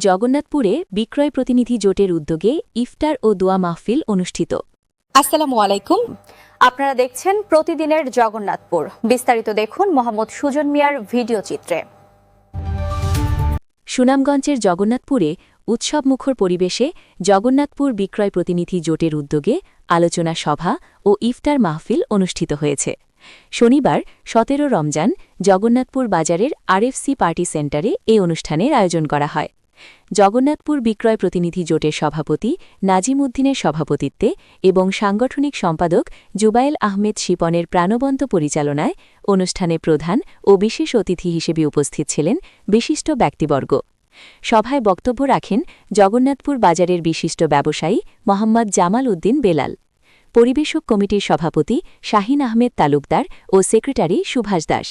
জগন্নাথপুরে বিক্রয় প্রতিনিধি জোটের উদ্যোগে ইফতার ও দোয়া মাহফিল অনুষ্ঠিত। আসসালামু আলাইকুম, আপনারা দেখছেন প্রতিদিনের জগন্নাথপুর। বিস্তারিত দেখুন মোহাম্মদ সুজন মিয়ার ভিডিও চিত্রে। সুনামগঞ্জের জগন্নাথপুরে উৎসবমুখর পরিবেশে জগন্নাথপুর বিক্রয় প্রতিনিধি জোটের উদ্যোগে আলোচনা সভা ও ইফতার মাহফিল অনুষ্ঠিত হয়েছে। শনিবার ১৭ রমজান জগন্নাথপুর বাজারের আরএফসি পার্টি সেন্টারে এই অনুষ্ঠানের আয়োজন করা হয়। জগন্নাথপুর বিক্রয় প্রতিনিধি জোটের সভাপতি নাজিম উদ্দিনের সভাপতিত্বে এবং সাংগঠনিক সম্পাদক জুবায়েল আহমেদ শিপনের প্রাণবন্ত পরিচালনায় অনুষ্ঠানে প্রধান ও বিশেষ অতিথি হিসেবে উপস্থিত ছিলেন বিশিষ্ট ব্যক্তিবর্গ। সভায় বক্তব্য রাখেন জগন্নাথপুর বাজারের বিশিষ্ট ব্যবসায়ী মোহাম্মদ জামাল উদ্দিন বেলাল, পরিবেশক কমিটির সভাপতি শাহিন আহমেদ তালুকদার ও সেক্রেটারি সুভাষ দাস,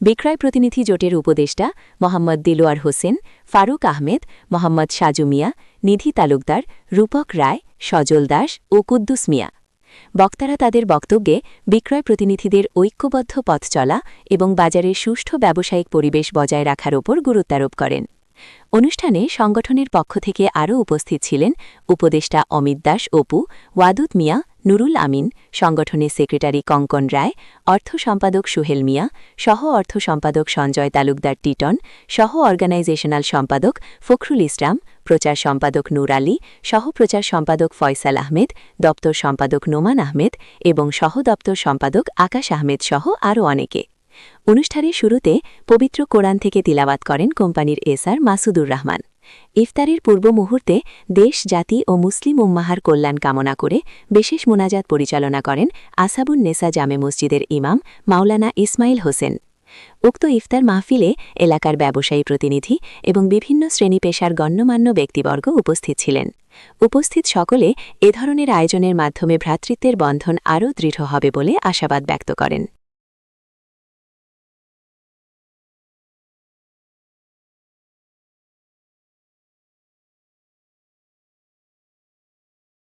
বিক্রয় প্রতিনিধি জোটের উপদেষ্টা মোহাম্মদ দিলোয়ার হোসেন, ফারুক আহমেদ, মোহাম্মদ সাজু মিয়া, নিধি তালুকদার, রূপক রায়, সজল দাস ও কুদ্দুস মিয়া। বক্তারা তাদের বক্তব্যে বিক্রয় প্রতিনিধিদের ঐক্যবদ্ধ পথ চলা এবং বাজারের সুষ্ঠু ব্যবসায়িক পরিবেশ বজায় রাখার ওপর গুরুত্বারোপ করেন। অনুষ্ঠানে সংগঠনের পক্ষ থেকে আরও উপস্থিত ছিলেন উপদেষ্টা অমিত দাস অপু, ওয়াদুদ মিয়া, নুরুল আমিন, সংগঠনের সেক্রেটারি কঙ্কন রায়, অর্থ সম্পাদক সুহেল মিয়া, সহ অর্থ সম্পাদক সঞ্জয় তালুকদার টিটন, সহ অর্গানাইজেশনাল সম্পাদক ফখরুল ইসলাম, প্রচার সম্পাদক নূর আলী, সহ প্রচার সম্পাদক ফয়সাল আহমেদ, দপ্তর সম্পাদক নোমান আহমেদ এবং সহ দপ্তর সম্পাদক আকাশ আহমেদ সহ আরও অনেকে। অনুষ্ঠানের শুরুতে পবিত্র কোরআন থেকে তিলাওয়াত করেন কোম্পানির এসআর মাসুদুর রহমান। ইফতারের পূর্ব মুহূর্তে দেশ, জাতি ও মুসলিম উম্মাহার কল্যাণ কামনা করে বিশেষ মোনাজাত পরিচালনা করেন আসাবুন নেসা জামে মসজিদের ইমাম মাওলানা ইসমাইল হোসেন। উক্ত ইফতার মাহফিলে এলাকার ব্যবসায়ী প্রতিনিধি এবং বিভিন্ন শ্রেণী পেশার গণ্যমান্য ব্যক্তিবর্গ উপস্থিত ছিলেন। উপস্থিত সকলে এ ধরনের আয়োজনের মাধ্যমে ভ্রাতৃত্বের বন্ধন আরও দৃঢ় হবে বলে আশাবাদ ব্যক্ত করেন।